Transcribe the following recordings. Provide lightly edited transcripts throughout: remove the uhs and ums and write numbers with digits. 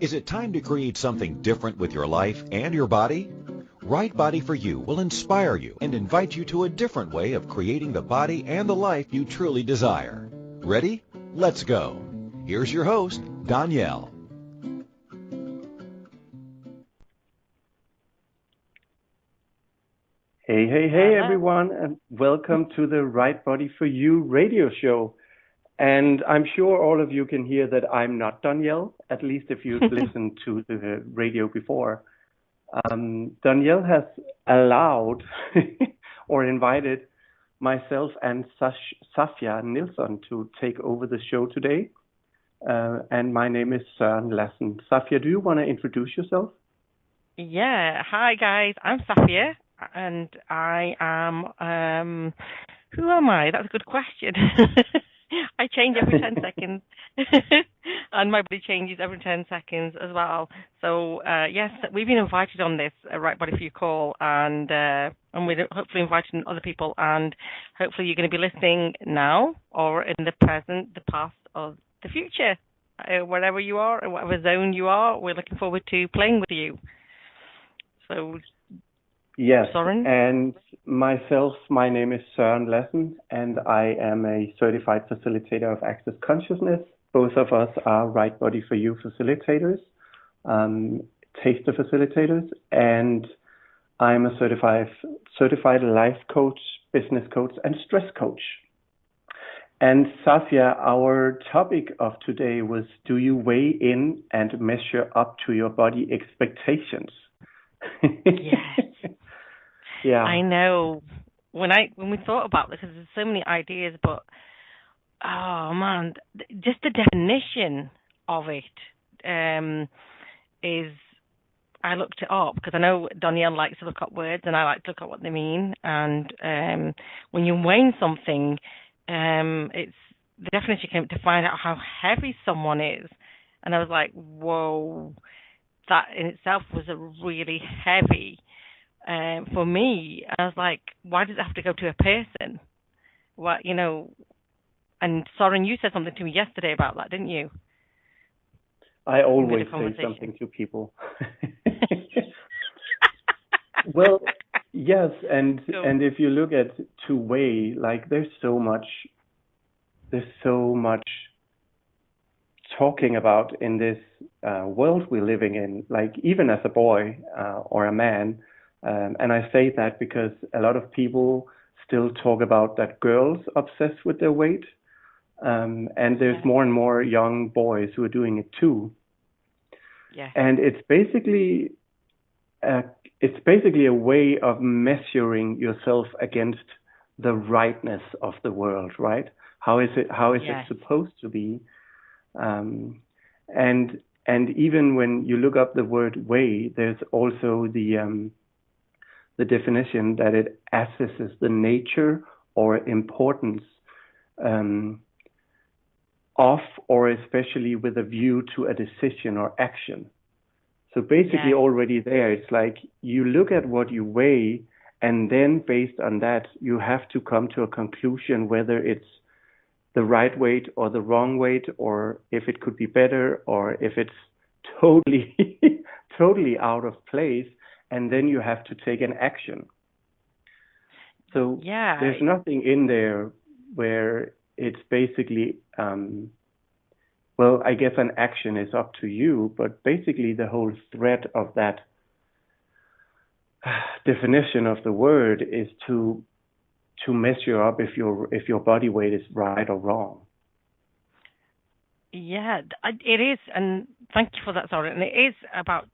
Is it time to create something different with your life and your body? Right Body for You will inspire you and invite you to a different way of creating the body and the life you truly desire. Ready? Let's go. Here's your host, Donnielle. Hey, everyone, and welcome to the Right Body for You radio show. And I'm sure all of you can hear that I'm not Donnielle, at least if you've listened to the radio before. Donnielle has allowed or invited myself and Safia Nilsson to take over the show today. And my name is Søren Lassen. Safia, do you want to introduce yourself? Yeah. Hi, guys. I'm Safia, and I am... who am I? That's a good question. I change every 10 seconds, and my body changes every 10 seconds as well. So, yes, we've been invited on this Right Body for You call, and we're hopefully inviting other people, and hopefully you're going to be listening now or in the present, the past, or the future. Wherever you are, in whatever zone you are, we're looking forward to playing with you. So, yes, Soren? And myself, my name is Søren Lassen, and I am a certified facilitator of Access Consciousness. Both of us are Right Body for You facilitators, Taster Facilitators, and I'm a certified life coach, business coach, and stress coach. And Safia, our topic of today was, do you weigh in and measure up to your body expectations? Yes. Yeah. I know. When we thought about this, because there's so many ideas, but oh man, just the definition of it is. I looked it up because I know Donnielle likes to look up words, and I like to look up what they mean. And when you're weighing something, it's the definition came to find out how heavy someone is, and I was like, whoa. That in itself was a really heavy for me. I was like, why does it have to go to a person? What, and Soren, you said something to me yesterday about that, didn't you? I always say something to people. Well, yes, and if you look at to weigh, like there's so much talking about in this world we're living in, like even as a boy or a man. And I say that because a lot of people still talk about that girls obsessed with their weight. And there's more and more young boys who are doing it too. Yeah. And it's basically a way of measuring yourself against the rightness of the world, right? How is it supposed to be? And even when you look up the word weigh, there's also the definition that it assesses the nature or importance of, or especially with a view to a decision or action. So basically already there, it's like you look at what you weigh, and then based on that, you have to come to a conclusion whether it's the right weight or the wrong weight, or if it could be better, or if it's totally out of place, and then you have to take an action. So there's nothing in there where it's basically, well, I guess an action is up to you, but basically the whole thread of that definition of the word is to measure up if your body weight is right or wrong. Yeah, it is, and thank you for that, Soren. And it is about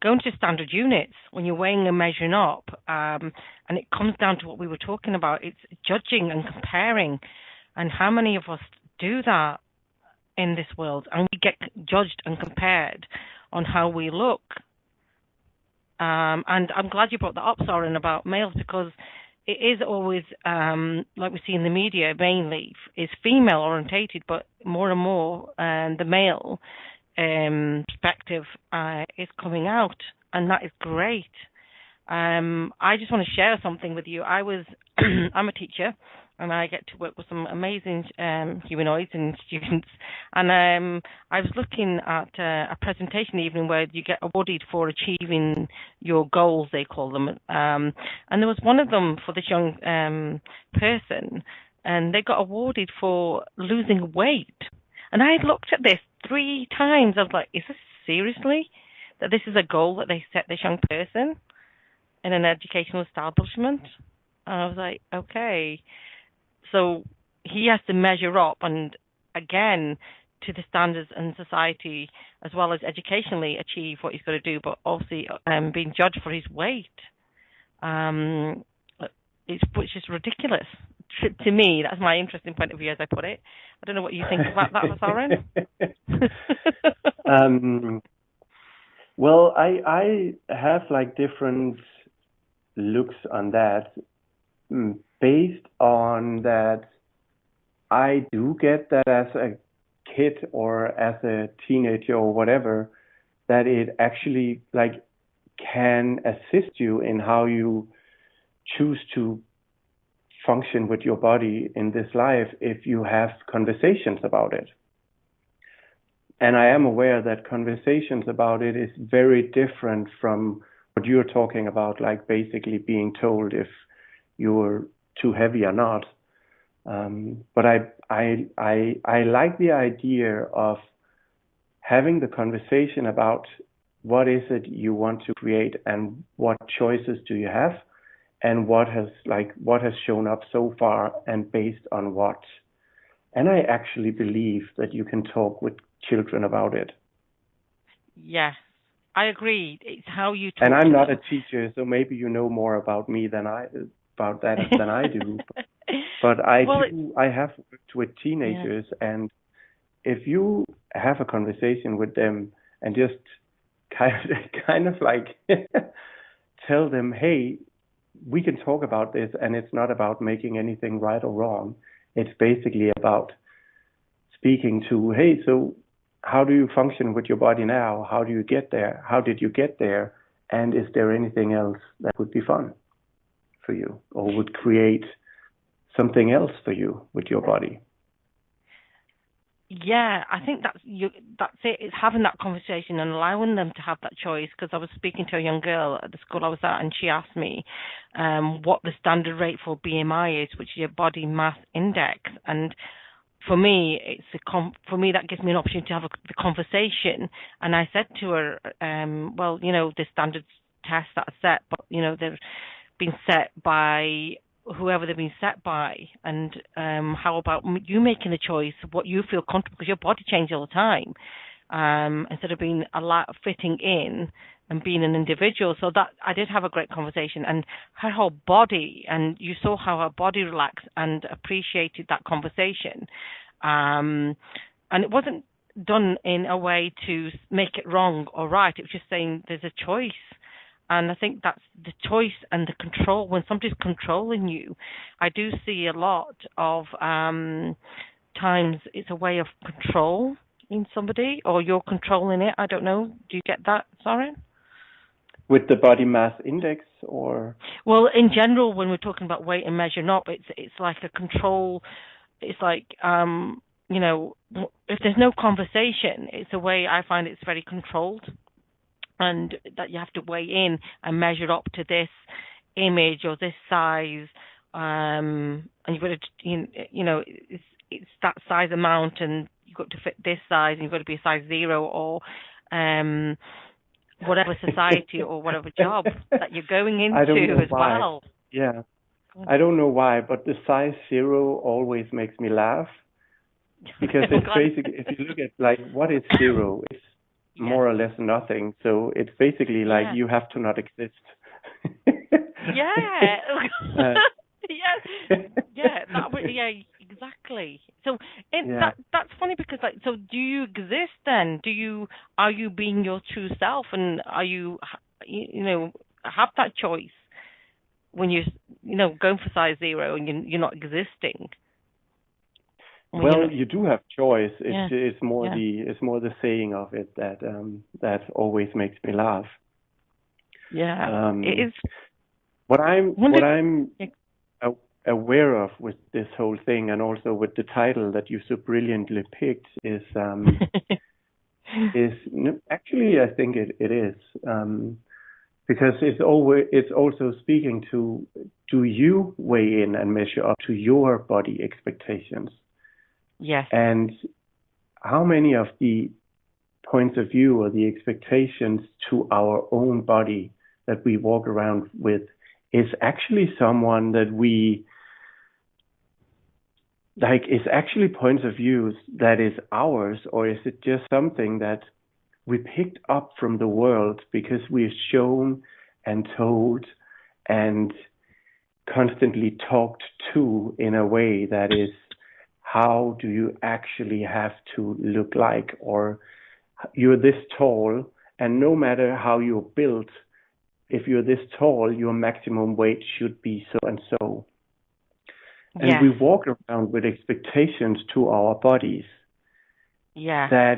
going to standard units when you're weighing and measuring up, and it comes down to what we were talking about. It's judging and comparing, and how many of us do that in this world, and we get judged and compared on how we look. And I'm glad you brought that up, Soren, about males, because it is always, like we see in the media, mainly is female orientated, but more and more the male perspective is coming out, and that is great. I just want to share something with you. I'm a teacher, and I get to work with some amazing humanoids and students. And I was looking at a presentation evening where you get awarded for achieving your goals, they call them. And there was one of them for this young person, and they got awarded for losing weight. And I looked at this 3 times. I was like, is this seriously? That this is a goal that they set this young person in an educational establishment? And I was like, okay. So he has to measure up, and again, to the standards in society, as well as educationally achieve what he's got to do, but also being judged for his weight. Which is ridiculous. To me, that's my interesting point of view, as I put it. I don't know what you think about that, Soren. Well, I have like different looks on that, based on that I do get that as a kid or as a teenager or whatever, that it actually like can assist you in how you choose to function with your body in this life if you have conversations about it. And I am aware that conversations about it is very different from what you're talking about, like basically being told if you're too heavy or not. But I like the idea of having the conversation about what is it you want to create and what choices do you have and what has shown up so far and based on what. And I actually believe that you can talk with children about it. Yes, I agree. It's how you talk. And I'm not a teacher, so maybe you know more about me than I do. But I have worked with teenagers, and if you have a conversation with them and just kind of like tell them, hey, we can talk about this, and it's not about making anything right or wrong. It's basically about speaking to, hey, so how do you function with your body now? How do you get there? How did you get there? And is there anything else that would be fun for you or would create something else for you with your body? Yeah, I think that's it. It's having that conversation and allowing them to have that choice. Because I was speaking to a young girl at the school I was at, and she asked me what the standard rate for BMI is, which is your body mass index. And for me, that gives me an opportunity to have the conversation. And I said to her, well, the standard tests that are set, but they've been set by whoever they've been set by, and how about you making a choice of what you feel comfortable, because your body changes all the time, instead of being fitting in and being an individual. So that I did have a great conversation, and her whole body, and you saw how her body relaxed and appreciated that conversation, and it wasn't done in a way to make it wrong or right. It was just saying there's a choice. And I think that's the choice and the control. When somebody's controlling you, I do see a lot of times it's a way of control in somebody, or you're controlling it. I don't know. Do you get that, Soren? With the body mass index, or? Well, in general, when we're talking about weight and measuring up, it's like a control. It's like, if there's no conversation, it's a way I find it's very controlled. And that you have to weigh in and measure up to this image or this size, and you've got to, it's that size amount, and you've got to fit this size, and you've got to be a size 0, or whatever society or whatever job that you're going into as well. Yeah, I don't know why, but the size 0 always makes me laugh, because it's basically, if you look at like what is 0, it's more or less nothing. So it's basically like you have to not exist. Exactly. So that's funny, because so do you exist then? Are you being your true self, and are you have that choice when you're going for size 0 and you're not existing? Well, you do have choice. It's more the saying of it that always makes me laugh. Yeah, it is. What I'm aware of with this whole thing, and also with the title that you so brilliantly picked, is actually, I think it is, because it's also speaking to, do you weigh in and measure up to your body expectations? Yes. And how many of the points of view or the expectations to our own body that we walk around with is actually someone that we like, is actually points of views that is ours, or is it just something that we picked up from the world because we're shown and told and constantly talked to in a way that is, how do you actually have to look like? Or you're this tall, and no matter how you're built, if you're this tall, your maximum weight should be so and so. And yes. we walk around with expectations to our bodies. Yeah.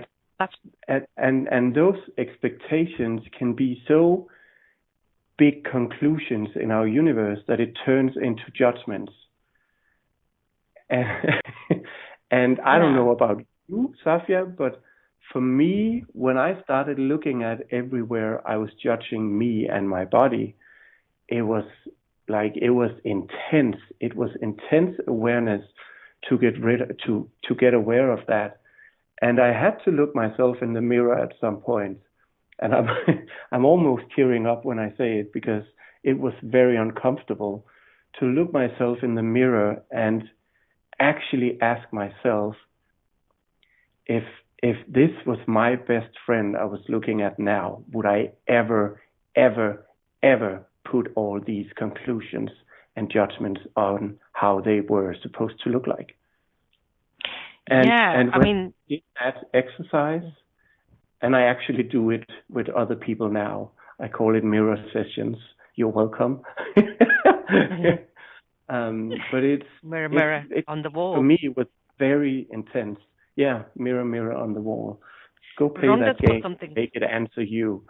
And those expectations can be so big conclusions in our universe that it turns into judgments. And I don't know about you, Safia, but for me, when I started looking at everywhere I was judging me and my body, it was intense. It was intense awareness to get aware of that. And I had to look myself in the mirror at some point. And I'm almost tearing up when I say it, because it was very uncomfortable to look myself in the mirror and actually ask myself, if this was my best friend I was looking at now, would I ever, ever, ever put all these conclusions and judgments on how they were supposed to look like? And I did that exercise, and I actually do it with other people now. I call it mirror sessions. You're welcome. But it's mirror on the wall. For me, it was very intense. Yeah, mirror on the wall. Go play that game. Make it answer you.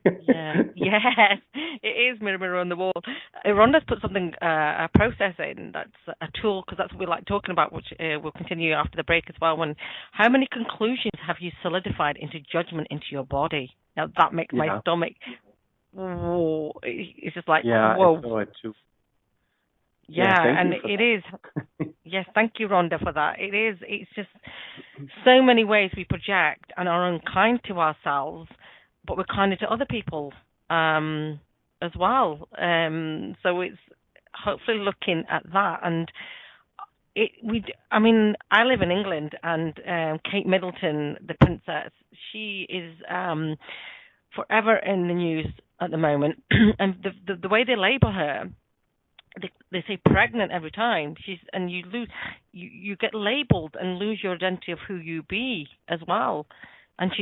Yeah. Yes, it is mirror on the wall. Rhonda's put something, a process in, that's a tool, because that's what we like talking about, which we'll continue after the break as well. How many conclusions have you solidified into judgment into your body? Now that makes my stomach, whoa, it's just like, whoa. I saw it too. Yeah, and it is. Yes, thank you, Rhonda, for that. It's just so many ways we project and are unkind to ourselves, but we're kinder to other people as well. So it's hopefully looking at that. And I live in England, and Kate Middleton, the princess, she is forever in the news at the moment. And the way they label her, they say pregnant every time. You get labeled and lose your identity of who you be as well. And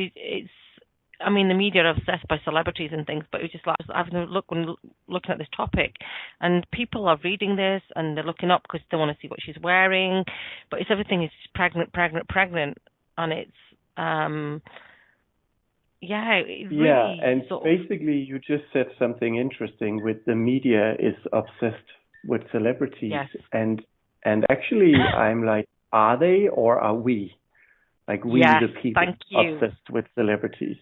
the media are obsessed by celebrities and things, but it's just like, I've when looking at this topic, and people are reading this and they're looking up because they want to see what she's wearing, but everything is pregnant, and it's and basically you just said something interesting with the media is obsessed with celebrities. Yes. And actually I'm like, are they, or are we? Like, we the people obsessed with celebrities.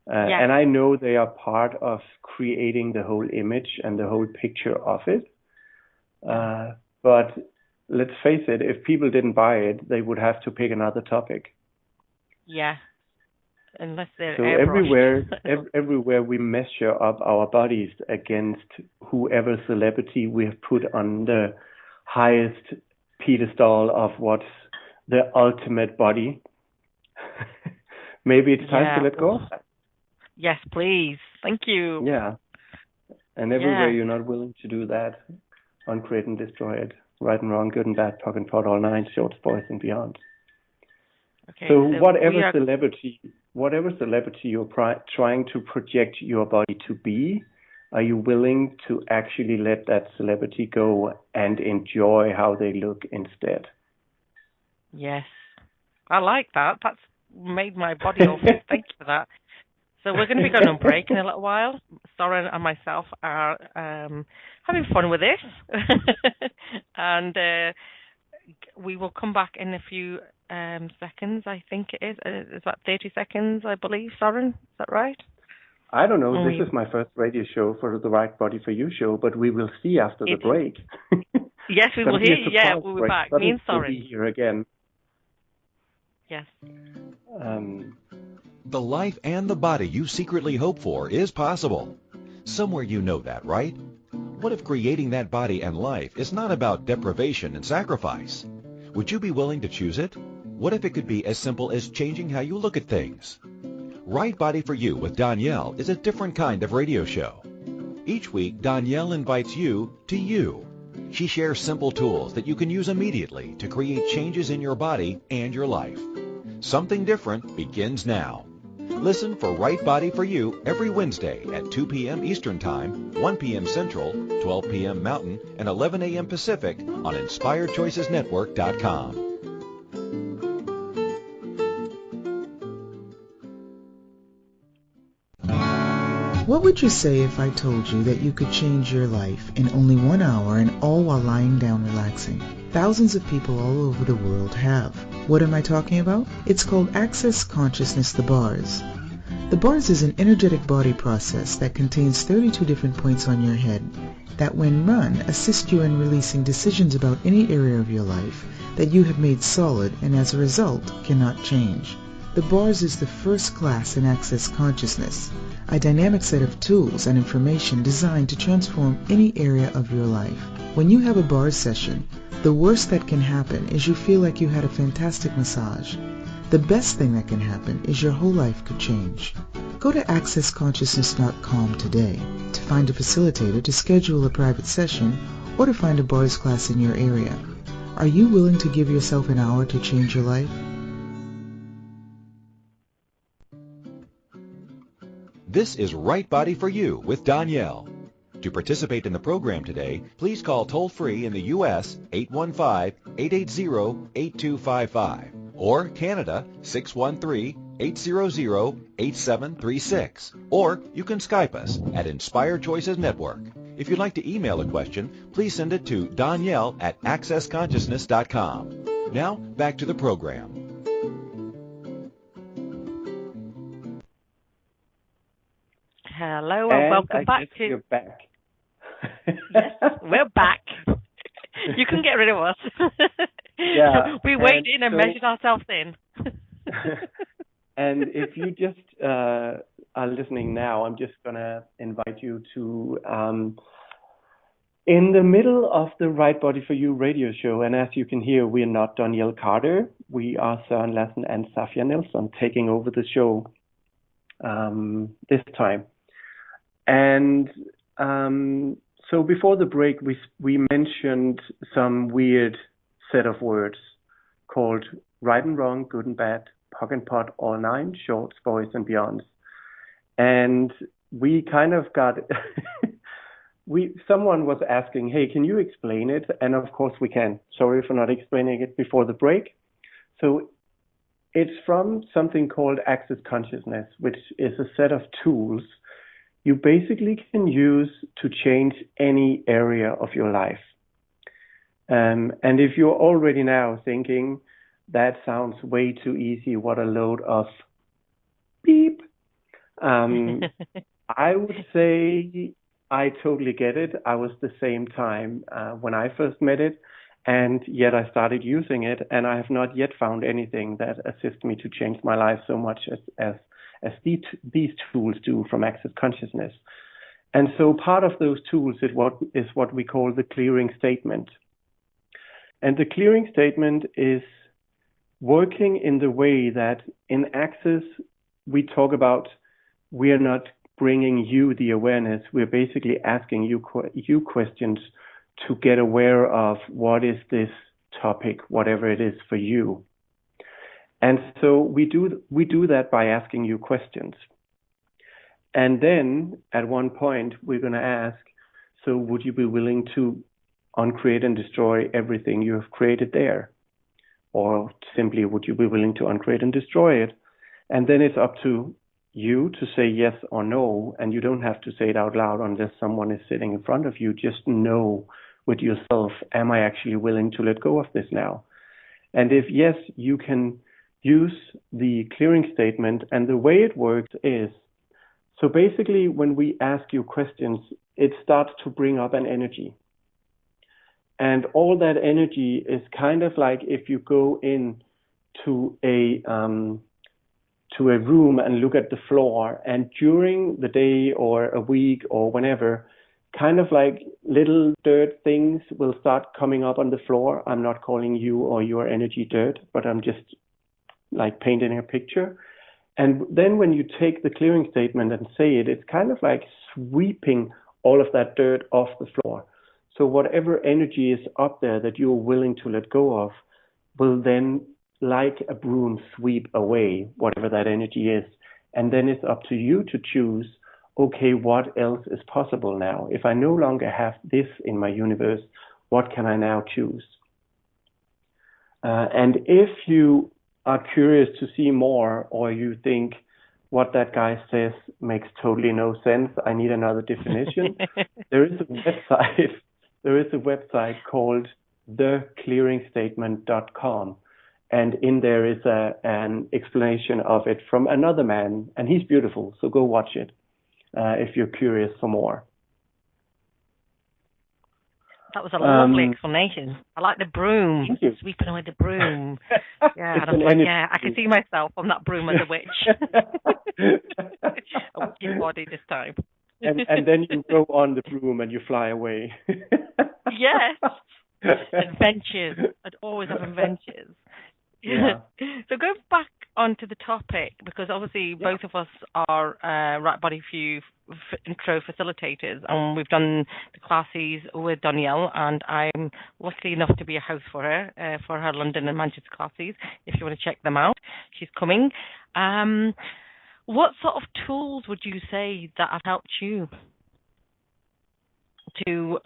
And I know they are part of creating the whole image and the whole picture of it. But let's face it, if people didn't buy it, they would have to pick another topic. Yeah. Unless they're so everywhere we measure up our bodies against whoever celebrity we have put on the highest pedestal of what's the ultimate body. Maybe it's time to let go of that. Yes, please. Thank you. Yeah. And everywhere you're not willing to do that, uncreate and destroy it. Right and wrong, good and bad, POC and POD, all nine, shorts, boys, and beyond. Okay, so whatever celebrity you're trying to project your body to be, are you willing to actually let that celebrity go and enjoy how they look instead? Yes. I like that. That's made my body all fit. Thank you for that. So we're going to be going on break in a little while. Soren and myself are having fun with this. And we will come back in a few seconds, I think it is. It's about 30 seconds, I believe, Soren. Is that right? I don't know. This is my first radio show for the Right Body for You show, but we will see after the break. Yes, we will hear you. Yeah, we'll be back. Me and Soren. We'll be here again. Yes. The life and the body you secretly hope for is possible. Somewhere you know that, right? What if creating that body and life is not about deprivation and sacrifice? Would you be willing to choose it? What if it could be as simple as changing how you look at things? Right Body for You with Donnielle is a different kind of radio show. Each week, Donnielle invites you to you. She shares simple tools that you can use immediately to create changes in your body and your life. Something different begins now. Listen for Right Body for You every Wednesday at 2 p.m. Eastern Time, 1 p.m. Central, 12 p.m. Mountain, and 11 a.m. Pacific on InspiredChoicesNetwork.com. What would you say if I told you that you could change your life in only 1 hour and all while lying down relaxing? Thousands of people all over the world have. What am I talking about? It's called Access Consciousness, the bars. The bars is an energetic body process that contains 32 different points on your head that when run assist you in releasing decisions about any area of your life that you have made solid and as a result cannot change. The bars is the first class in Access Consciousness, a dynamic set of tools and information designed to transform any area of your life. When you have a bars session, the worst that can happen is you feel like you had a fantastic massage. The best thing that can happen is your whole life could change. Go to accessconsciousness.com today to find a facilitator to schedule a private session or to find a bars class in your area. Are you willing to give yourself an hour to change your life? This is Right Body for You with Donnielle. To participate in the program today, please call toll-free in the U.S. 815-880-8255 or Canada 613-800-8736. Or you can Skype us at Inspired Choices Network. If you'd like to email a question, please send it to Donnielle at accessconsciousness.com. Now, back to the program. Hello and welcome back to... You're back. Yes, we're back. You can get rid of us. Yeah. We weighed in and measured ourselves in. And if you just are listening now, I'm just going to invite you to, in the middle of the Right Body for You radio show, and as you can hear, we are not Donnielle Carter. We are Søren, Lassen, and Safia Nilsson taking over the show this time. And so before the break, we mentioned some weird set of words called right and wrong, good and bad, POC and POD, all nine, shorts, boys, and beyonds. And we kind of got, someone was asking, hey, can you explain it? And of course we can. Sorry for not explaining it before the break. So it's from something called Access Consciousness, which is a set of tools you basically can use to change any area of your life. And if you're already now thinking, that sounds way too easy, what a load of beep, I would say I totally get it. I was the same time when I first met it, and yet I started using it, and I have not yet found anything that assists me to change my life so much as these tools do from Access Consciousness. And so part of those tools is what we call the clearing statement. And the clearing statement is working in the way that in Access we talk about we are not bringing you the awareness. We're basically asking you questions to get aware of what is this topic, whatever it is for you. And so we do that by asking you questions. And then at one point we're going to ask, so would you be willing to uncreate and destroy everything you have created there? Or simply, would you be willing to uncreate and destroy it? And then it's up to you to say yes or no, and you don't have to say it out loud unless someone is sitting in front of you. Just know with yourself, am I actually willing to let go of this now? And if yes, you can use the clearing statement. And the way it works is, so basically when we ask you questions, it starts to bring up an energy. And all that energy is kind of like if you go in to a room and look at the floor, and during the day or a week or whenever, kind of like little dirt things will start coming up on the floor. I'm not calling you or your energy dirt, but I'm just like painting a picture. And then when you take the clearing statement and say it, it's kind of like sweeping all of that dirt off the floor. So whatever energy is up there that you're willing to let go of will then, like a broom, sweep away whatever that energy is. And then it's up to you to choose, okay, what else is possible now? If I no longer have this in my universe, what can I now choose? And if you are curious to see more, or you think what that guy says makes totally no sense, I need another definition, there is a website called theclearingstatement.com. And in there is an explanation of it from another man, and he's beautiful, so go watch it if you're curious for more. That was a lovely explanation. I like the broom, sweeping away the broom. Yeah, I can see myself on that broom as a witch. A witch's body this time. And then you go on the broom and you fly away. Yes. Adventures. I'd always have adventures. Yeah. So go back onto the topic, because obviously both of us are Right Body for You intro facilitators, and we've done the classes with Donnielle, and I'm lucky enough to be a host for her London and Manchester classes. If you want to check them out, she's coming. What sort of tools would you say that have helped you to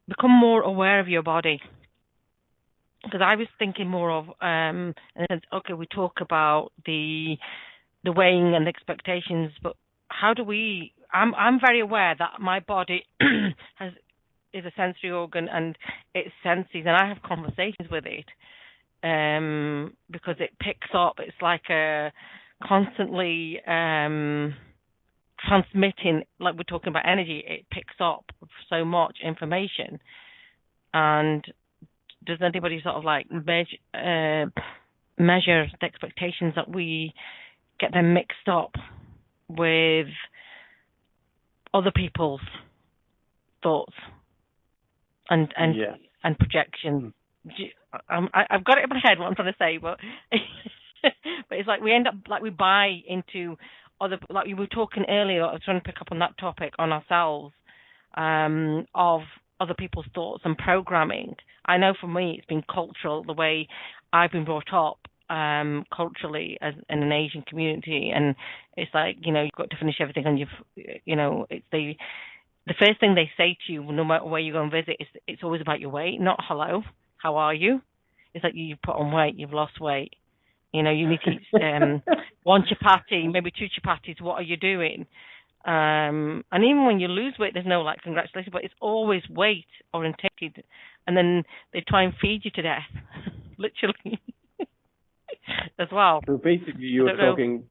become more aware of your body? Because I was thinking more of, okay, we talk about the weighing and the expectations, but how do we? I'm very aware that my body is a sensory organ and it senses, and I have conversations with it because it picks up. It's like a constantly transmitting, like we're talking about energy. It picks up so much information. And does anybody sort of like measure the expectations that we get them mixed up with other people's thoughts and projections? I've got it in my head what I'm trying to say, but but it's like we end up like we buy into other, like we were talking earlier. I was trying to pick up on that topic on ourselves of other people's thoughts and programming. I know for me it's been cultural, the way I've been brought up culturally as in an Asian community, and it's like, you know, you've got to finish everything, and it's the first thing they say to you, no matter where you go and visit, it's always about your weight, not hello, how are you? It's like you've put on weight, you've lost weight. You know, you need to eat one chapati, maybe two chapatis. What are you doing? And even when you lose weight, there's no like congratulations, but it's always weight orientated, and then they try and feed you to death, literally, as well. So basically, you're talking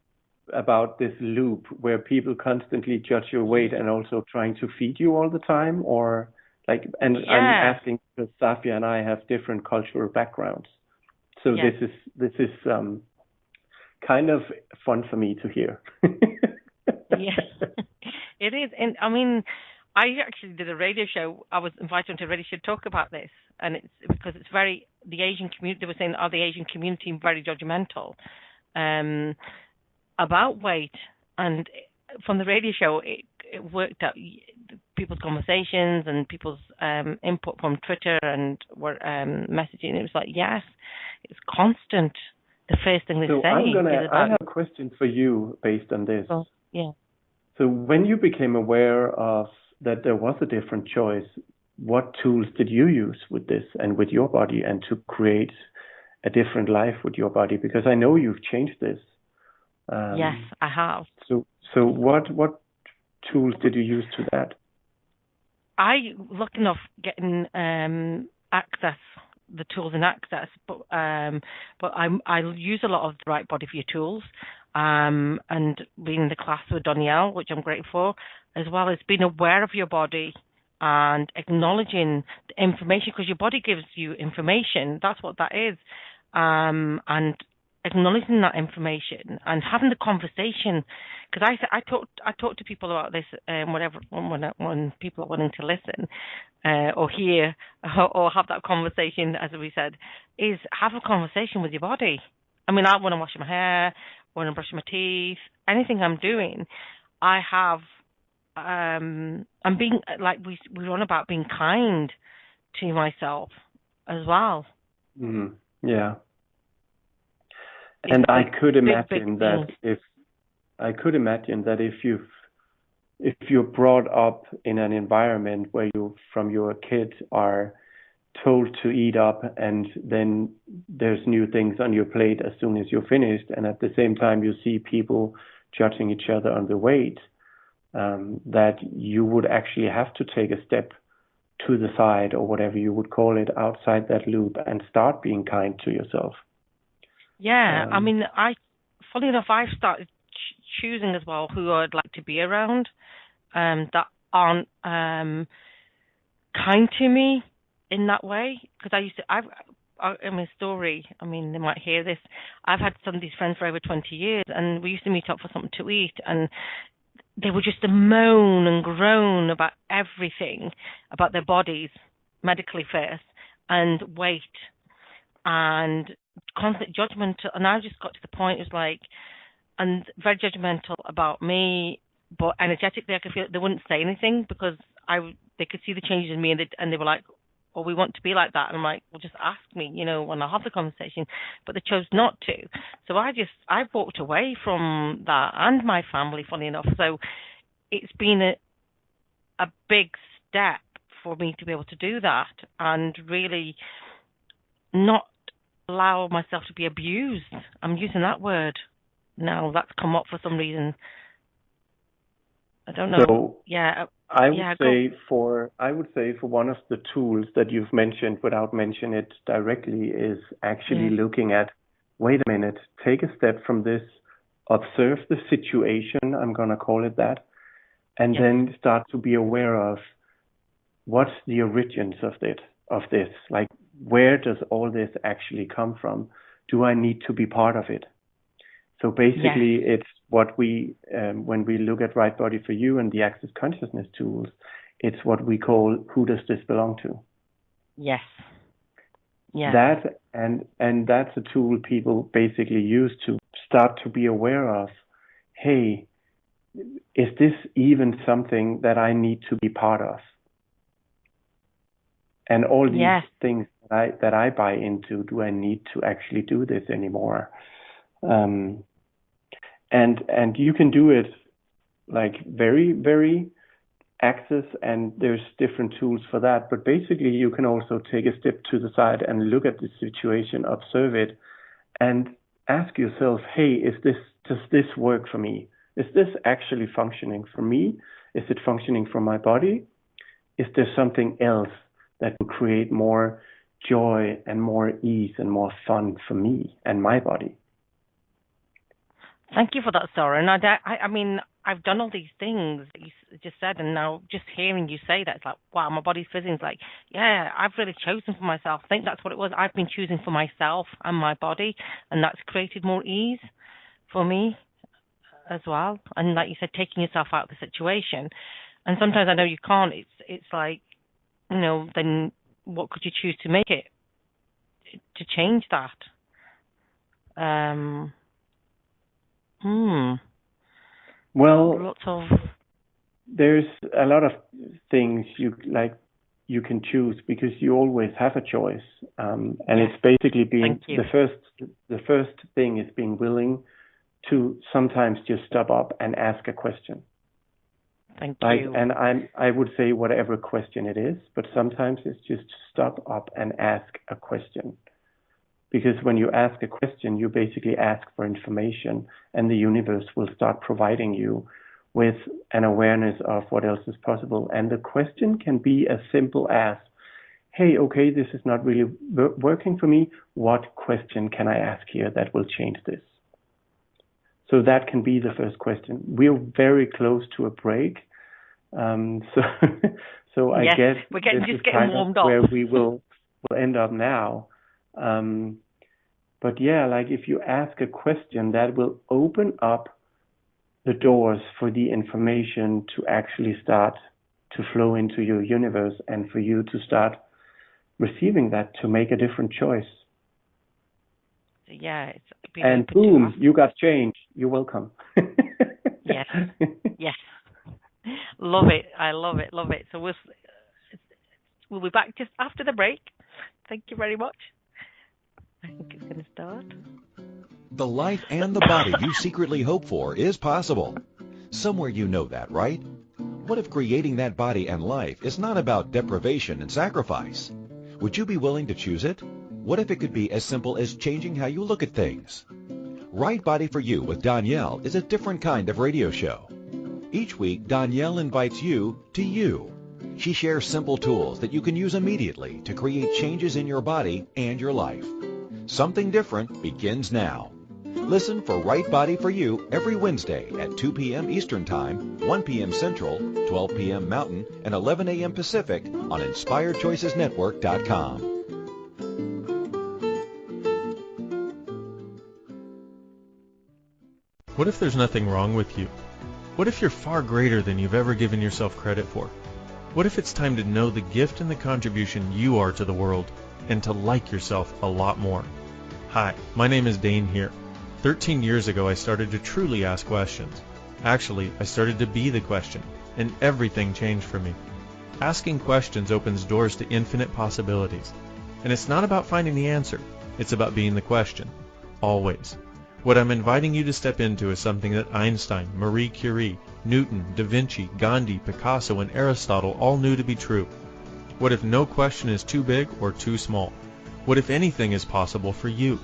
about this loop where people constantly judge your weight and also trying to feed you all the time, or like, and yeah. I'm asking because Safia and I have different cultural backgrounds, so yeah. This is kind of fun for me to hear. Yeah, it is. And I mean, I actually did a radio show. I was invited onto a radio show to talk about this, and it's because it's very, the Asian community, they were saying, the Asian community very judgmental about weight. And from the radio show, it worked out people's conversations and people's input from Twitter and were messaging. It was like, yes, it's constant. The first thing they say is about... I have a question for you based on this. Oh, yeah. So when you became aware of that there was a different choice, what tools did you use with this and with your body and to create a different life with your body? Because I know you've changed this. Yes, I have. So what tools did you use to that? I lucky enough getting access, the tools in Access, but I use a lot of the Right Body for You tools, and being in the class with Donnielle, which I'm grateful for, as well as being aware of your body and acknowledging the information, because your body gives you information. That's what that is, and acknowledging that information and having the conversation. Because I talk to people about this, when people are willing to listen or hear or have that conversation, as we said, is have a conversation with your body. I mean, when I'm washing my hair, when I'm brushing my teeth, anything I'm doing, I have. I'm being, like we were on about, being kind to myself as well. Mm-hmm. Yeah. And I could imagine that if you're brought up in an environment where you, from your kid, are told to eat up, and then there's new things on your plate as soon as you're finished, and at the same time you see people judging each other on the weight, that you would actually have to take a step to the side, or whatever you would call it, outside that loop, and start being kind to yourself. Yeah, I mean, funny enough, I've started choosing as well who I'd like to be around, that aren't kind to me in that way. Because in my story, I mean, they might hear this, I've had some of these friends for over 20 years, and we used to meet up for something to eat, and they would just moan and groan about everything, about their bodies, medically first, and weight, and constant judgment. And I just got to the point, it was like, and very judgmental about me, but energetically I could feel they wouldn't say anything, because they could see the changes in me, and they were like, "Oh, we want to be like that." And I'm like, "Well, just ask me, when I have the conversation." But they chose not to. So I walked away from that, and my family, funny enough. So it's been a big step for me to be able to do that, and really not allow myself to be abused. I'm using that word now. That's come up for some reason. I don't know. So yeah. I would say for one of the tools that you've mentioned without mentioning it directly is actually looking at, wait a minute, take a step from this, observe the situation, I'm going to call it that, and then start to be aware of what's the origins of this. Like, where does all this actually come from? Do I need to be part of it? So basically, it's what we, when we look at Right Body for You and the Access Consciousness tools, it's what we call, who does this belong to? Yes. Yeah. That, and that's a tool people basically use to start to be aware of, hey, is this even something that I need to be part of? And all these things that I buy into, do I need to actually do this anymore? And you can do it like very, very access, and there's different tools for that. But basically, you can also take a step to the side and look at the situation, observe it, and ask yourself, hey, does this work for me? Is this actually functioning for me? Is it functioning for my body? Is there something else that will create more joy and more ease and more fun for me and my body? Thank you for that, Soren. I mean, I've done all these things that you just said, and now just hearing you say that, it's like, wow, my body's fizzing. It's like, yeah, I've really chosen for myself. I think that's what it was. I've been choosing for myself and my body, and that's created more ease for me as well. And like you said, taking yourself out of the situation. And sometimes I know you can't. It's like, then what could you choose to make it, to change that? Well, there's a lot of things you can choose, because you always have a choice, and it's basically being the first thing is being willing to sometimes just stop up and ask a question. Thank you. And I would say whatever question it is, but sometimes it's just stop up and ask a question. Because when you ask a question, you basically ask for information, and the universe will start providing you with an awareness of what else is possible. And the question can be as simple as, hey, okay, this is not really working for me. What question can I ask here that will change this? So that can be the first question. We're very close to a break. So I guess we're getting warmed up. Where we will end up now. But yeah, like if you ask a question, that will open up the doors for the information to actually start to flow into your universe and for you to start receiving that to make a different choice. Yeah. And boom, you got change. You're welcome. Yes. Love it. I love it. So we'll be back just after the break. Thank you very much. I think it's going to start. The life and the body you secretly hope for is possible. Somewhere you know that, right? What if creating that body and life is not about deprivation and sacrifice? Would you be willing to choose it? What if it could be as simple as changing how you look at things? Right Body for You with Donnielle is a different kind of radio show. Each week, Donnielle invites you to you. She shares simple tools that you can use immediately to create changes in your body and your life. Something different begins now. Listen for Right Body for You every Wednesday at 2 p.m. Eastern Time, 1 p.m. Central, 12 p.m. Mountain, and 11 a.m. Pacific on InspiredChoicesNetwork.com. What if there's nothing wrong with you? What if you're far greater than you've ever given yourself credit for? What if it's time to know the gift and the contribution you are to the world and to like yourself a lot more? Hi, my name is Dane here. 13 years ago, I started to truly ask questions. Actually, I started to be the question, and everything changed for me. Asking questions opens doors to infinite possibilities. And it's not about finding the answer. It's about being the question. Always. What I'm inviting you to step into is something that Einstein, Marie Curie, Newton, Da Vinci, Gandhi, Picasso, and Aristotle all knew to be true. What if no question is too big or too small? What if anything is possible for you?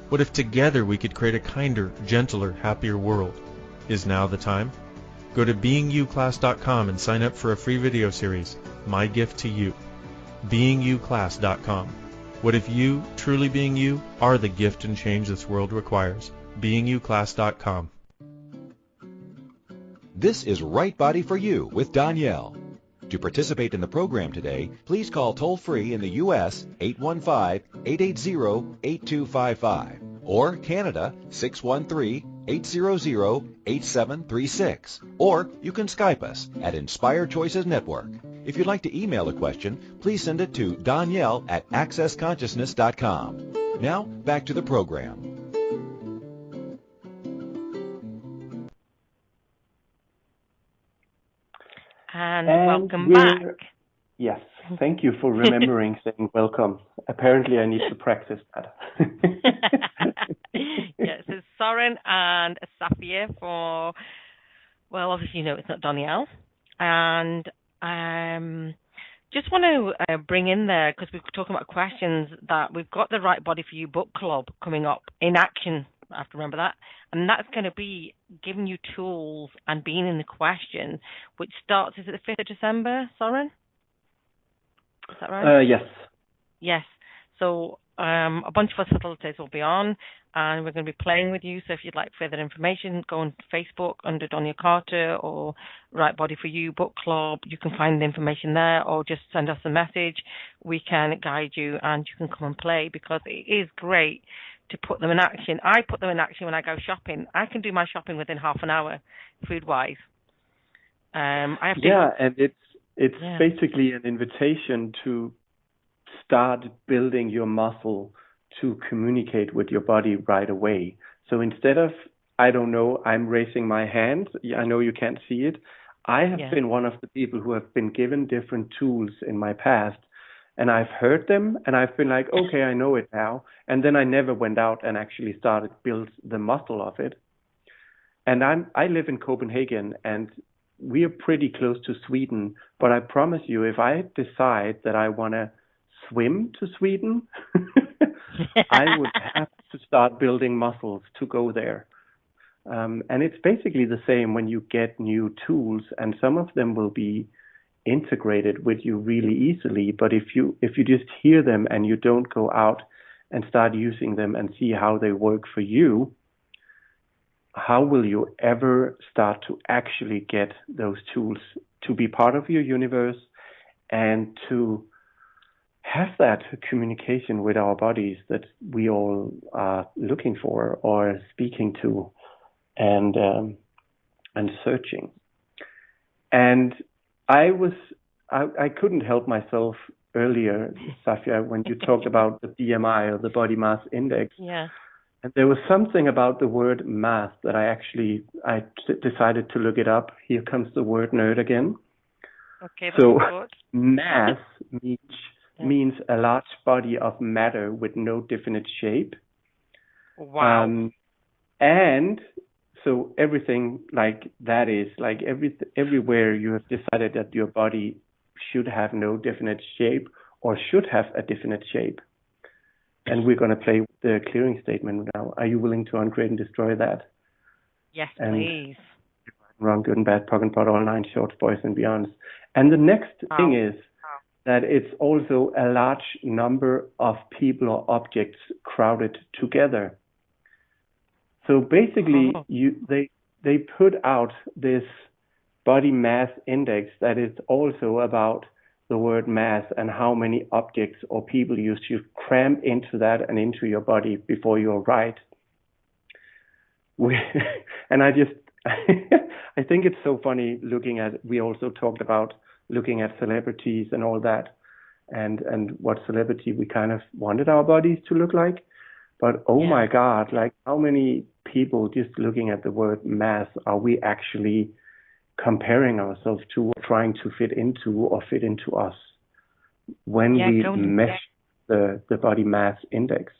What if together we could create a kinder, gentler, happier world? Is now the time? Go to beingyouclass.com and sign up for a free video series, My Gift to You. beingyouclass.com. What if you, truly being you, are the gift and change this world requires? beingyouclass.com. This is Right Body for You with Donnielle. To participate in the program today, please call toll-free in the U.S. 815-880-8255 or Canada 613-800-8736. Or you can Skype us at Inspired Choices Network. If you'd like to email a question, please send it to Donnielle@accessconsciousness.com. Now, back to the program. And welcome back. Yes, thank you for remembering saying welcome. Apparently I need to practice that. Yes, it's Soren and Safia for, well, obviously you know it's not Donnielle. And just want to bring in there, because we're talking about questions, that we've got the Right Body for You book club coming up in action. I have to remember that. And that's going to be giving you tools and being in the question, which starts, is it the 5th of December, Søren? Is that right? Yes. Yes. So a bunch of us facilitators will be on, and we're going to be playing with you. So if you'd like further information, go on Facebook under Donnielle Carter or Right Body for You Book Club. You can find the information there, or just send us a message. We can guide you, and you can come and play, because it is great to put them in action. I put them in action when I go shopping. I can do my shopping within half an hour, food-wise. I have to. Yeah, and it's basically an invitation to start building your muscle to communicate with your body right away. So instead of, I don't know, I'm raising my hand, I know you can't see it, I have been one of the people who have been given different tools in my past, and I've heard them, and I've been like, okay, I know it now, and then I never went out and actually started to build the muscle of it. And I live in Copenhagen, and we are pretty close to Sweden, but I promise you, if I decide that I want to swim to Sweden, I would have to start building muscles to go there. And it's basically the same when you get new tools, and some of them will be integrated with you really easily. But if you just hear them and you don't go out and start using them and see how they work for you, how will you ever start to actually get those tools to be part of your universe and to have that communication with our bodies that we all are looking for or speaking to and searching? And I couldn't help myself earlier, Safia, when you talked about the BMI or the body mass index. Yeah. And there was something about the word mass that I decided to look it up. Here comes the word nerd again. Okay, so good. Mass means a large body of matter with no definite shape. Wow. And so everything like that is like everywhere you have decided that your body should have no definite shape or should have a definite shape. And we're going to play with the clearing statement now. Are you willing to uncreate and destroy that? Yes, and please. Wrong, good and bad, POC and POD, all nine shorts, boys and beyonds. And the next thing is that it's also a large number of people or objects crowded together. So basically, they put out this body mass index that is also about the word mass and how many objects or people you should cram into that and into your body before you arrive. And I think it's so funny looking at, we also talked about looking at celebrities and all that and what celebrity we kind of wanted our bodies to look like. But my God, like how many people just looking at the word mass are we actually comparing ourselves to or trying to fit into us when we measure the body mass index?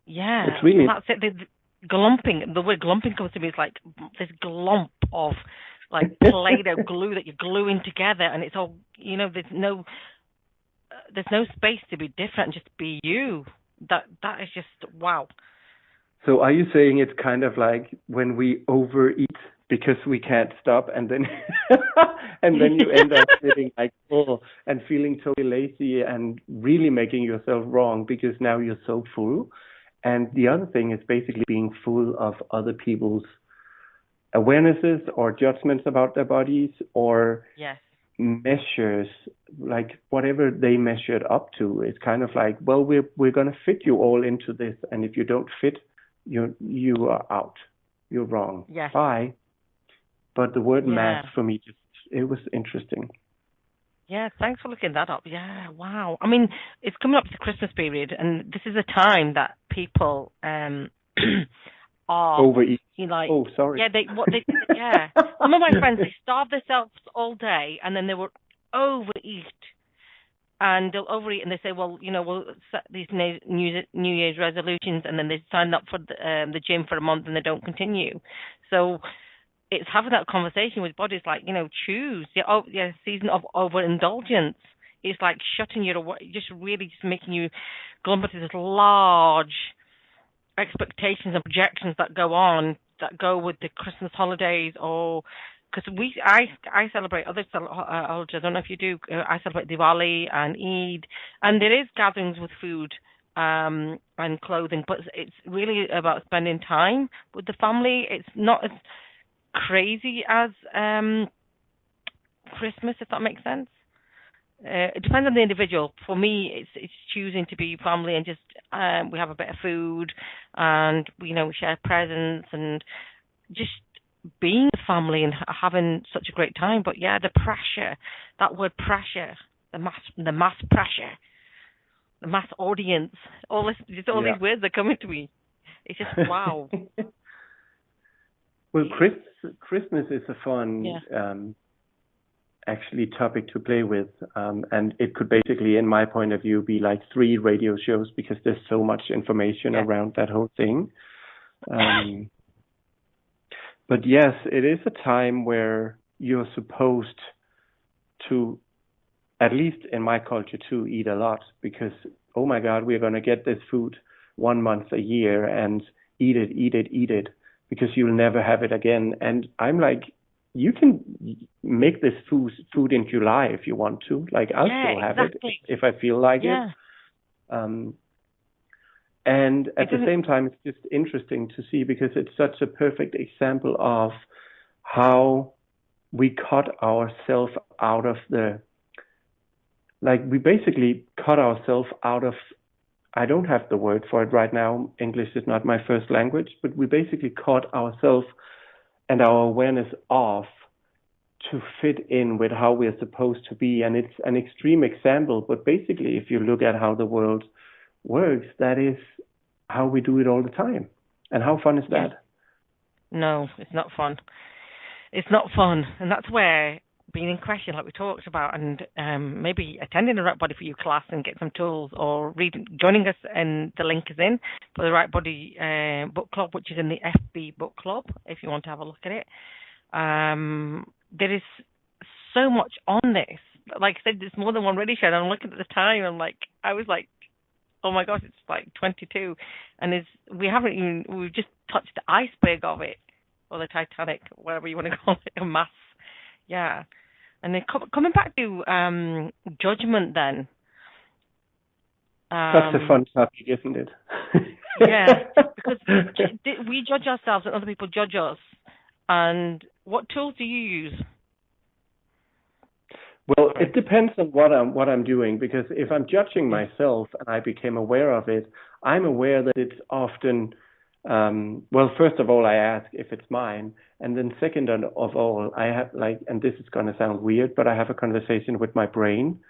Yeah, it's really that's it. The glumping, the word glumping comes to me. It's like this glump of like Play-Doh glue that you're gluing together, and it's all, there's no space to be different, just be you. That is just wow. So are you saying it's kind of like when we overeat because we can't stop, and then and then you end up feeling like full and feeling totally lazy and really making yourself wrong because now you're so full? And the other thing is basically being full of other people's awarenesses or judgments about their bodies or measures, like whatever they measured up to. It's kind of like, well, we're going to fit you all into this, and if you don't fit, you are out. You're wrong. Yes. Bye. But the word mass for me, it was interesting. Yeah, thanks for looking that up. Yeah, wow. I mean, it's coming up to the Christmas period, and this is a time that people are overeat. Sorry. Yeah, some of my friends, they starve themselves all day, and then they will overeat, and they'll overeat, and they say, well, we'll set these New Year's resolutions, and then they sign up for the gym for a month, and they don't continue. So it's having that conversation with bodies, like, choose season of overindulgence. It's like shutting you away, just making you glump into this large expectations and projections that go with the Christmas holidays, or because I celebrate other holidays. I don't know if you do. I celebrate Diwali and Eid, and there is gatherings with food and clothing, but it's really about spending time with the family. It's not as crazy as Christmas, if that makes sense. It depends on the individual. For me, it's choosing to be family and just we have a bit of food and we share presents and just being a family and having such a great time. But yeah, the pressure, that word pressure, the mass pressure, the mass audience, all these words are coming to me. It's just wow. Well, Christmas is a fun, actually, topic to play with, and it could basically, in my point of view, be like 3 radio shows because there's so much information around that whole thing. But yes, it is a time where you're supposed to, at least in my culture too, eat a lot because oh my God, we're going to get this food 1 month a year and eat it, because you'll never have it again. And I'm like, you can make this food in July if you want to. Like, I'll still have it if I feel like it. And at the same time, it's just interesting to see, because it's such a perfect example of how we cut ourselves out of we basically cut ourselves out of, I don't have the word for it right now. English is not my first language, but we basically cut ourselves and our awareness off to fit in with how we're supposed to be. And it's an extreme example, but basically, if you look at how the world works, that is how we do it all the time. And how fun is that? No, it's not fun. It's not fun. And that's where being in question, like we talked about, and maybe attending the Right Body for You class and get some tools, or joining us, and the link is in for the Right Body book club, which is in the FB book club, if you want to have a look at it. There is so much on this. Like I said, there's more than one radio show. And I'm looking at the time, I was like, oh my gosh, it's like 22, and we've just touched the iceberg of it, or the Titanic, whatever you want to call it, a mass. Yeah. And then coming back to judgment then. That's a fun topic, isn't it? Yeah, because we judge ourselves and other people judge us. And what tools do you use? Well, it depends on what I'm doing, because if I'm judging myself and I became aware of it, I'm aware that it's often, well, first of all, I ask if it's mine. And then second of all, I have and this is going to sound weird, but I have a conversation with my brain.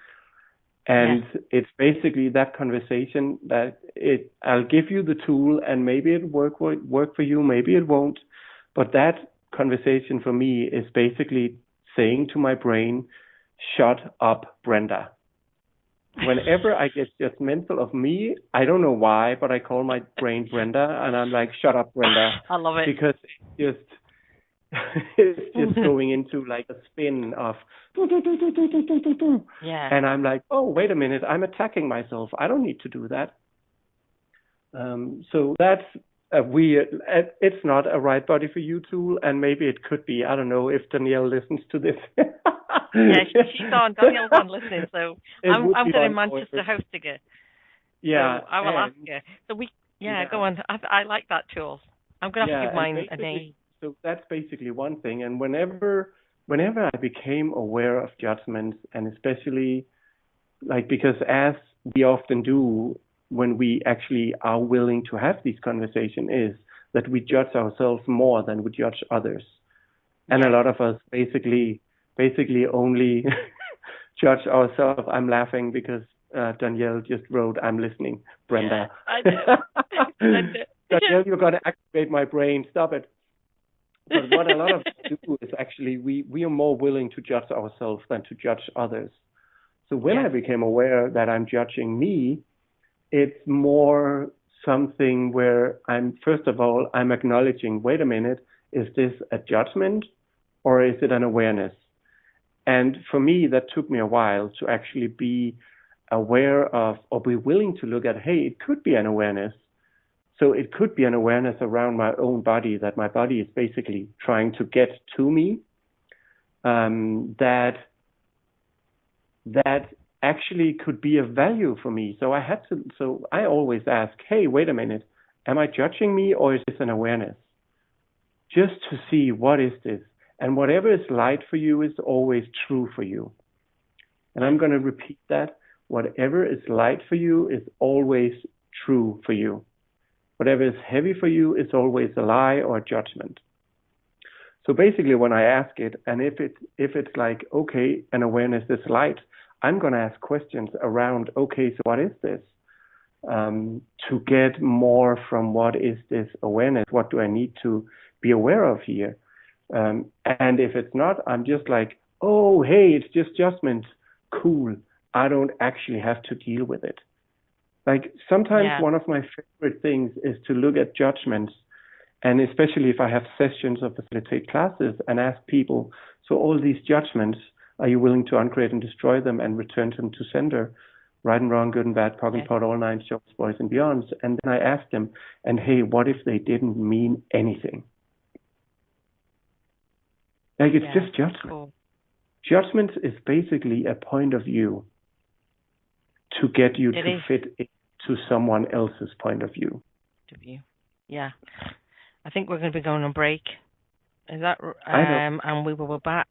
And it's basically that conversation that I'll give you the tool, and maybe it'll work for you, maybe it won't. But that conversation for me is basically saying to my brain, shut up, Brenda. Whenever I get judgmental of me, I don't know why, but I call my brain Brenda, and I'm like, shut up, Brenda. I love it. Because it's just going into like a spin of and I'm like, oh, wait a minute, I'm attacking myself. I don't need to do that. So that's it's not a Right Body for You tool, and maybe it could be. I don't know if Donnielle listens to this. She's on. Donnielle's on listening, so I'm going in Manchester hosting her. Yeah, so I will ask her. So go on. I like that tool. I'm going to have to give mine a name. So that's basically one thing. And whenever I became aware of judgments, and especially because as we often do when we actually are willing to have these conversations, is that we judge ourselves more than we judge others. And a lot of us basically only judge ourselves. I'm laughing because Donnielle just wrote, I'm listening, Brenda. I did. Donnielle, you're going to activate my brain. Stop it. But what a lot of us do is actually we are more willing to judge ourselves than to judge others. So when I became aware that I'm judging me, it's more something where I'm acknowledging, wait a minute, is this a judgment or is it an awareness? And for me, that took me a while to actually be aware of, or be willing to look at, hey, it could be an awareness. So it could be an awareness around my own body, that my body is basically trying to get to me, that actually could be of value for me. So I always ask, hey, wait a minute, am I judging me or is this an awareness? Just to see, what is this? And whatever is light for you is always true for you. And I'm going to repeat that. Whatever is light for you is always true for you. Whatever is heavy for you is always a lie or a judgment. So basically when I ask it, and if it's like, okay, an awareness is light, I'm going to ask questions around, okay, so what is this? To get more from what is this awareness? What do I need to be aware of here? And if it's not, I'm just like, oh, hey, it's just judgment. Cool. I don't actually have to deal with it. Like sometimes one of my favorite things is to look at judgments, and especially if I have sessions or facilitate classes and ask people, so all these judgments, are you willing to uncreate and destroy them and return them to sender? right and wrong, good and bad, POC and POD, all nine shorts, boys and beyonds. And then I asked them, and hey, what if they didn't mean anything? Like, it's just judgment. Cool. Judgment is basically a point of view to get you to fit into someone else's point of view. Yeah. I think we're going to be going on break. Is that and we will be back.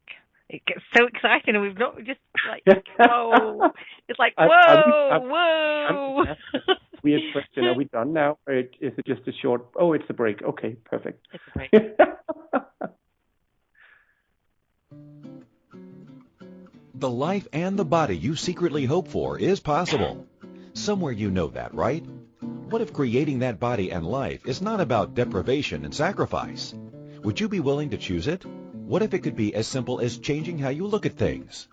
It gets so exciting, and we've not just like whoa. It's like whoa. Weird question. Are we done now, or is it just a short? Oh, it's a break. Okay, perfect. It's a break. The life and the body you secretly hope for is possible. Somewhere you know that, right? What if creating that body and life is not about deprivation and sacrifice? Would you be willing to choose it? What if it could be as simple as changing how you look at things?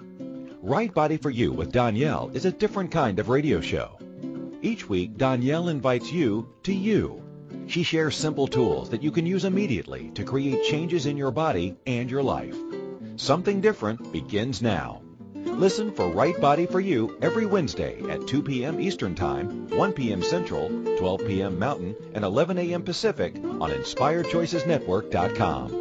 Right Body for You with Donnielle is a different kind of radio show. Each week, Donnielle invites you to you. She shares simple tools that you can use immediately to create changes in your body and your life. Something different begins now. Listen for Right Body for You every Wednesday at 2 p.m. Eastern Time, 1 p.m. Central, 12 p.m. Mountain, and 11 a.m. Pacific on InspiredChoicesNetwork.com.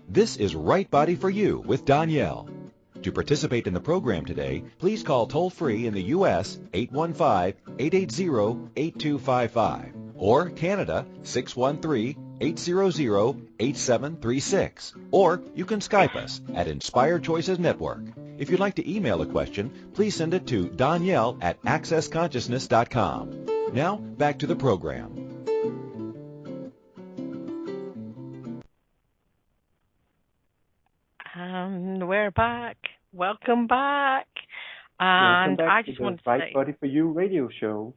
This is Right Body for You with Donnielle. To participate in the program today, please call toll-free in the U.S. 815-880-8255 or Canada 613-800-8736. Or you can Skype us at Inspired Choices Network. If you'd like to email a question, please send it to Donnielle@accessconsciousness.com. Now, back to the program. We're back. Welcome back. And welcome back I just to want the to Right Body for You radio show.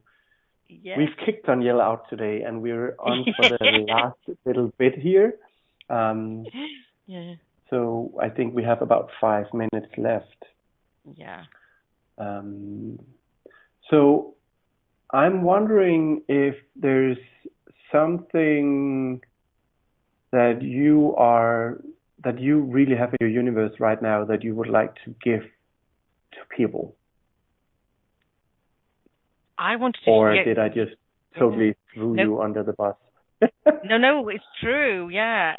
Yes. We've kicked Donnielle out today, and we're on for the last little bit here. So I think we have about 5 minutes left. Yeah. So I'm wondering if there's something that you really have in your universe right now that you would like to give to people. I wanted to. Or did I just totally threw you under the bus? No, it's true. Yeah.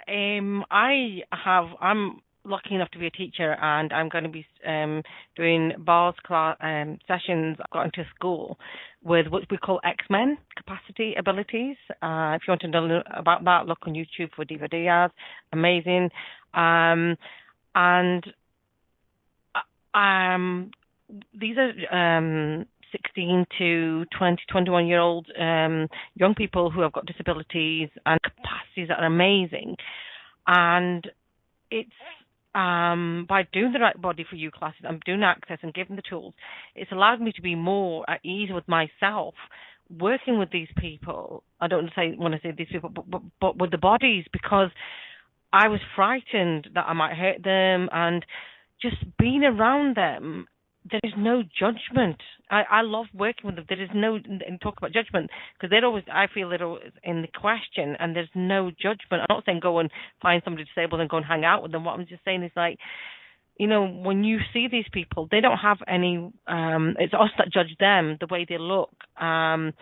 I'm lucky enough to be a teacher, and I'm going to be doing bars class sessions. I've got into school with what we call X-Men, capacity abilities. If you want to know about that, look on YouTube for Diva Diaz. Amazing. These are 16 to 20, 21-year-old young people who have got disabilities and capacities that are amazing. And it's by doing the Right Body for You classes, I'm doing access and giving the tools, it's allowed me to be more at ease with myself, working with these people. I don't want to say these people, but with the bodies, because I was frightened that I might hurt them, and just being around them, there is no judgment. I love working with them. There is no talk about judgment, because I feel they're always in the question, and there's no judgment. I'm not saying go and find somebody disabled and go and hang out with them. What I'm just saying is, like, when you see these people, they don't have any, it's us that judge them, the way they look. And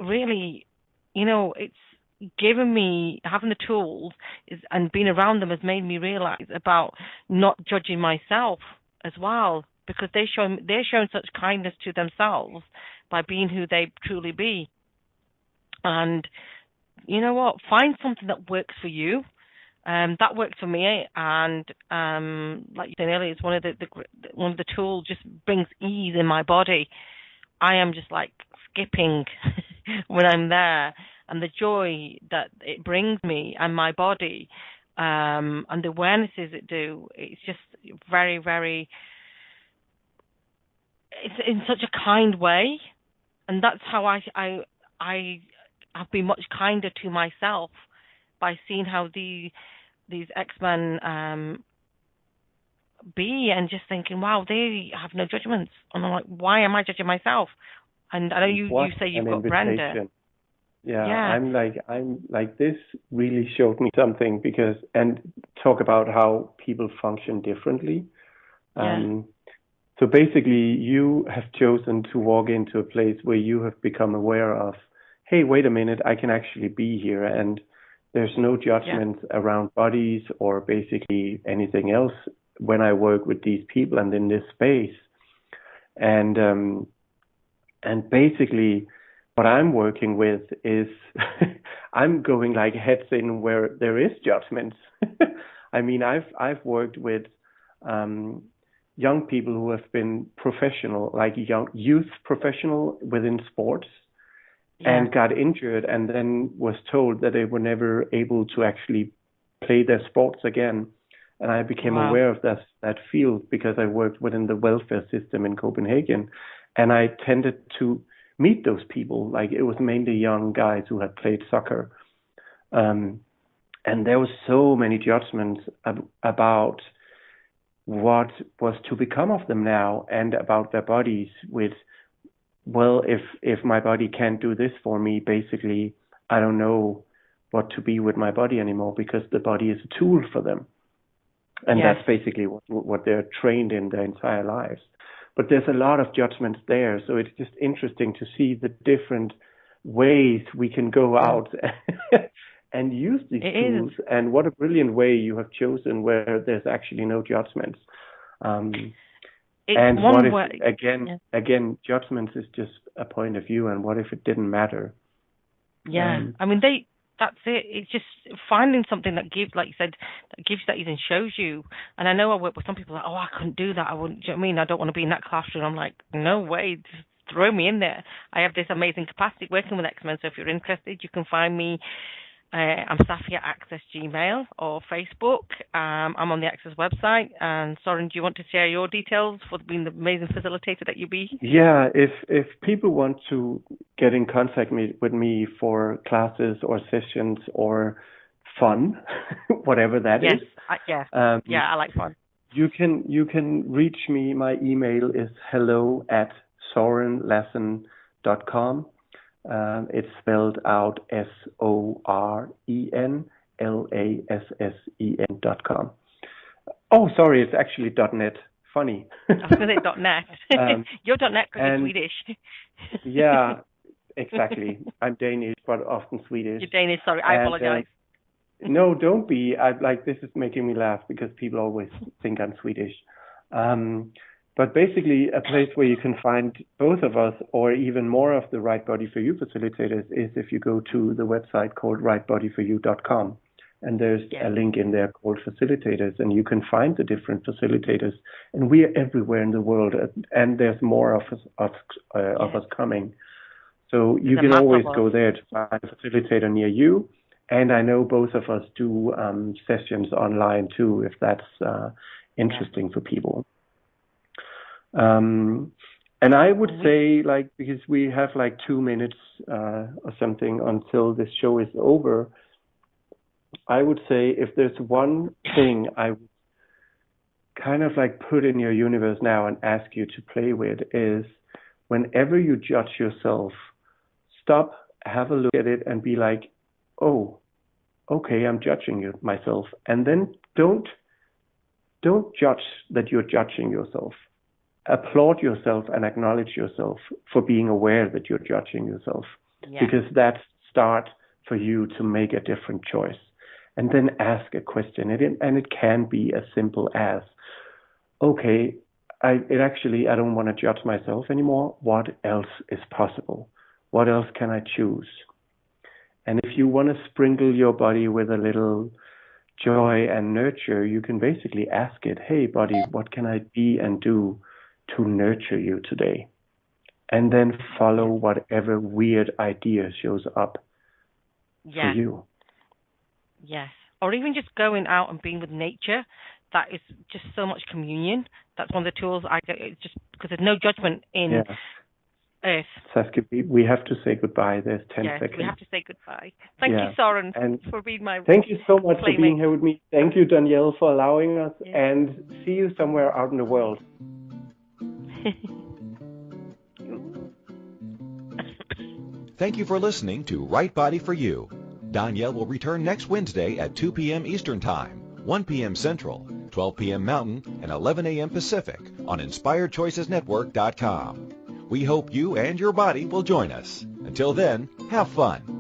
really, it's given me, having the tools and being around them has made me realize about not judging myself as well, because they're showing such kindness to themselves by being who they truly be. And you know what? Find something that works for you. That works for me, and like you said earlier, it's one of the tools just brings ease in my body. I am just like skipping when I'm there, and the joy that it brings me and my body, and the awarenesses it do. It's just very, very. It's in such a kind way, and that's how I have been much kinder to myself by seeing how these X-Men be, and just thinking, wow, they have no judgments. And I'm like, why am I judging myself? And I know you say you've got Brenda. Yeah, Yeah. I'm like this really showed me something because, and talk about how people function differently. Yeah. So basically, you have chosen to walk into a place where you have become aware of, hey, wait a minute, I can actually be here, and there's no Yeah. judgment around bodies or basically anything else when I work with these people and in this space. And basically, what I'm working with is I'm going like heads in where there is judgments. I mean, I've worked with young people who have been professional, like young youth professional within sports, Yeah. and got injured, and then was told that they were never able to actually play their sports again. And I became Wow. aware of that field because I worked within the welfare system in Copenhagen, and I tended to meet those people. Like it was mainly young guys who had played soccer, and there was so many judgments about what was to become of them now and about their bodies. With, well, if my body can't do this for me, basically I don't know what to be with my body anymore because the body is a tool for them. And Yes. that's basically what they're trained in their entire lives. But there's a lot of judgments there. So it's just interesting to see the different ways we can go out and use these tools. And what a brilliant way you have chosen where there's actually no judgments. And what if, again, judgments is just a point of view. And what if it didn't matter? Yeah. I mean, that's it. It's just finding something that gives, like you said, that gives that and shows you. And I know I work with some people like, oh, I couldn't do that. I wouldn't. Do you know what I mean? I don't want to be in that classroom. I'm like, no way. Just throw me in there. I have this amazing capacity working with X-Men. So if you're interested, you can find me. I'm Safiaaccess Gmail or Facebook. I'm on the Access website. And Soren, do you want to share your details for being the amazing facilitator that you be? Yeah, if people want to get in contact with me for classes or sessions or fun, whatever that is. Yeah, I like fun. You can reach me. My email is hello@sorenlassen.com. It's spelled out SORENLASSEN.com. Oh, sorry, it's actually .net. Funny. I was going to say .net. You're .net because you're Swedish. Yeah, exactly. I'm Danish, but often Swedish. You're Danish, sorry. I apologize. No, don't be. This is making me laugh because people always think I'm Swedish. But basically, a place where you can find both of us or even more of the Right Body for You facilitators is if you go to the website called rightbodyforyou.com. And there's a link in there called facilitators, and you can find the different facilitators. And we are everywhere in the world, and there's more of us coming. So you can always go there to find a facilitator near you. And I know both of us do sessions online too, if that's interesting for people. And I would say, because we have 2 minutes or something until this show is over, I would say if there's one thing I would kind of put in your universe now and ask you to play with is whenever you judge yourself, stop, have a look at it and be like, oh, okay, I'm judging myself. And then don't judge that you're judging yourself. Applaud yourself and acknowledge yourself for being aware that you're judging yourself, because that's start for you to make a different choice. And then ask a question, and it can be as simple as, okay, I don't want to judge myself anymore. What else is possible? What else can I choose? And if you want to sprinkle your body with a little joy and nurture, you can basically ask it, hey, body, what can I be and do to nurture you today? And then follow whatever weird idea shows up for you. Yes. Or even just going out and being with nature. That is just so much communion. That's one of the tools I get. It's just because there's no judgment in Earth. Saskia, we have to say goodbye. There's 10 seconds. We have to say goodbye. Thank you, Soren, for being my Thank you so much playmate. for being here with me. Thank you, Donnielle, for allowing us, and see you somewhere out in the world. Thank you for listening to Right Body for You. Donnielle will return next Wednesday at 2 p.m. Eastern Time, 1 p.m. Central, 12 p.m. Mountain, and 11 a.m. Pacific on InspiredChoicesNetwork.com. We hope you and your body will join us. Until then, have fun.